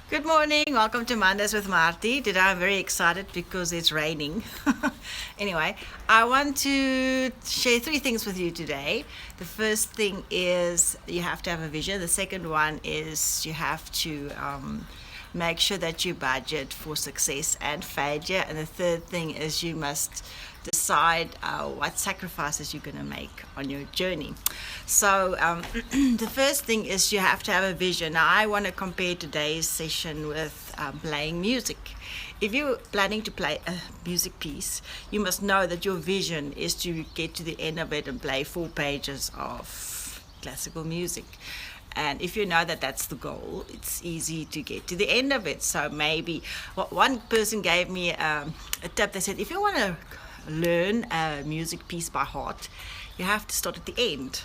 Good morning. Welcome to Mondays with Marthie. Today I'm very excited because it's raining. Anyway, I want to share three things with you today. The first thing is you have to have a vision. The second one is you have to make sure that you budget for success and failure. And the third thing is you must decide what sacrifices you're going to make on your journey. So the first thing is you have to have a vision. Now I want to compare today's session with playing music. If you're planning to play a music piece, you must know that your vision is to get to the end of it and play 4 pages of classical music. And if you know that that's the goal, it's easy to get to the end of it. So maybe one person gave me a tip. They said, if you want to learn a music piece by heart, you have to start at the end.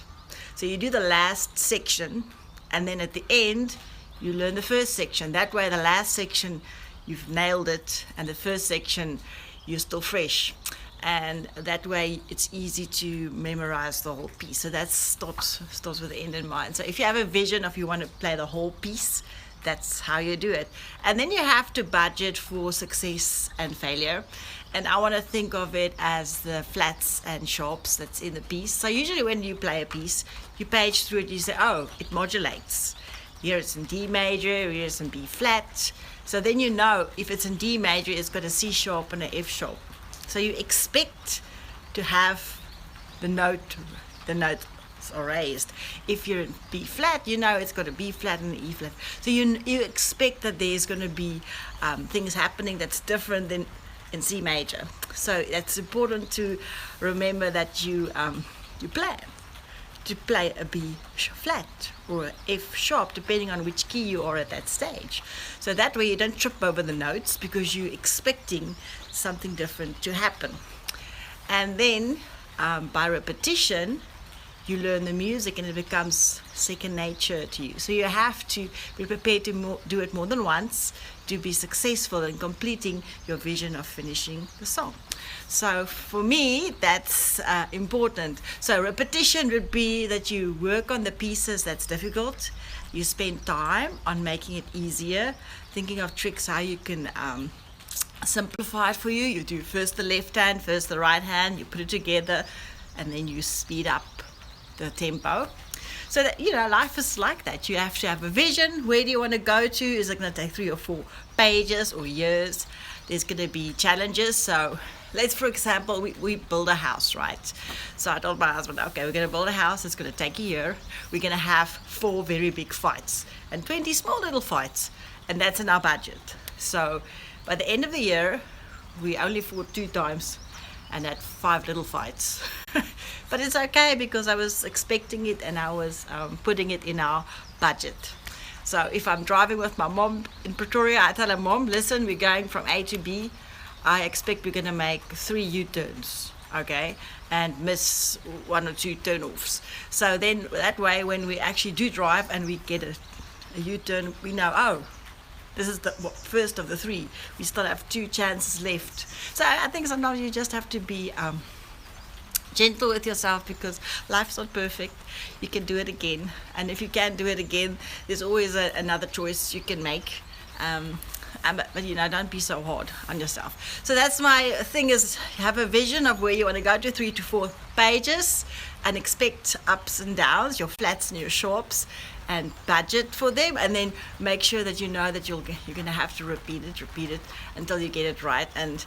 So you do the last section, and then at the end, you learn the first section. That way, the last section, you've nailed it, and the first section, you're still fresh. And that way it's easy to memorize the whole piece. So that starts with the end in mind. So if you have a vision of you want to play the whole piece, that's how you do it. And then you have to budget for success and failure. And I want to think of it as the flats and sharps that's in the piece. So usually when you play a piece, you page through it, you say, oh, it modulates. Here it's in D major, here it's in B flat. So then you know if it's in D major, it's got a C sharp and an F sharp. So you expect to have the notes are raised. If you're in B flat, you know it's got a B flat and an E flat. So you expect that there's going to be things happening that's different than in C major. So it's important to remember that you plan to play a B flat or a F sharp, depending on which key you are at that stage. So that way you don't trip over the notes because you're expecting something different to happen. And then by repetition, you learn the music and it becomes second nature to you. So you have to be prepared to do it more than once to be successful in completing your vision of finishing the song. So for me, that's important. So repetition would be that you work on the pieces that's difficult. You spend time on making it easier, thinking of tricks how you can simplify it for you. You do first the left hand, first the right hand, you put it together, and then you speed up the tempo. So that, life is like that. You have to have a vision. Where do you want to go to? Is it going to take 3 or 4 pages or years? There's going to be challenges. So let's, for example, we build a house, right? So I told my husband, okay, we're going to build a house. It's going to take a year. We're going to have 4 very big fights and 20 small little fights. And that's in our budget. So by the end of the year, we only fought 2 times and had 5 little fights. But it's okay because I was expecting it and I was putting it in our budget. So if I'm driving with my mom in Pretoria, I tell her, Mom, listen, we're going from A to B. I expect we're going to make 3 U-turns, okay, and miss 1 or 2 turn-offs. So then that way, when we actually do drive and we get a U-turn, we know, oh, this is the first of the 3. We still have 2 chances left. So I think sometimes you just have to be gentle with yourself because life's not perfect. You can do it again. And if you can't do it again, there's always another choice you can make. But don't be so hard on yourself. So that's my thing, is have a vision of where you want to go to, 3 to 4 pages, and expect ups and downs, your flats and your sharps, and budget for them, and then make sure that you know that you're going to have to repeat it until you get it right. And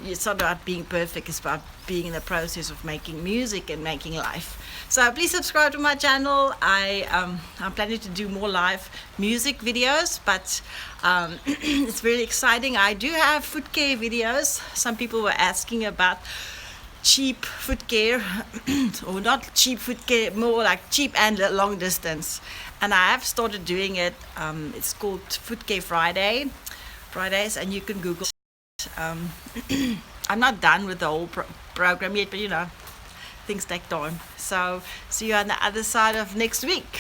it's not about being perfect, it's about being in the process of making music and making life. So please subscribe to my channel. I'm planning to do more live music videos, but it's very exciting. I do have foot care videos. Some people were asking about cheap foot care, or not cheap foot care, more like cheap and long distance. And I have started doing it. It's called Foot Care Fridays, and you can Google. I'm not done with the whole program yet, but things take time. So see you on the other side of next week.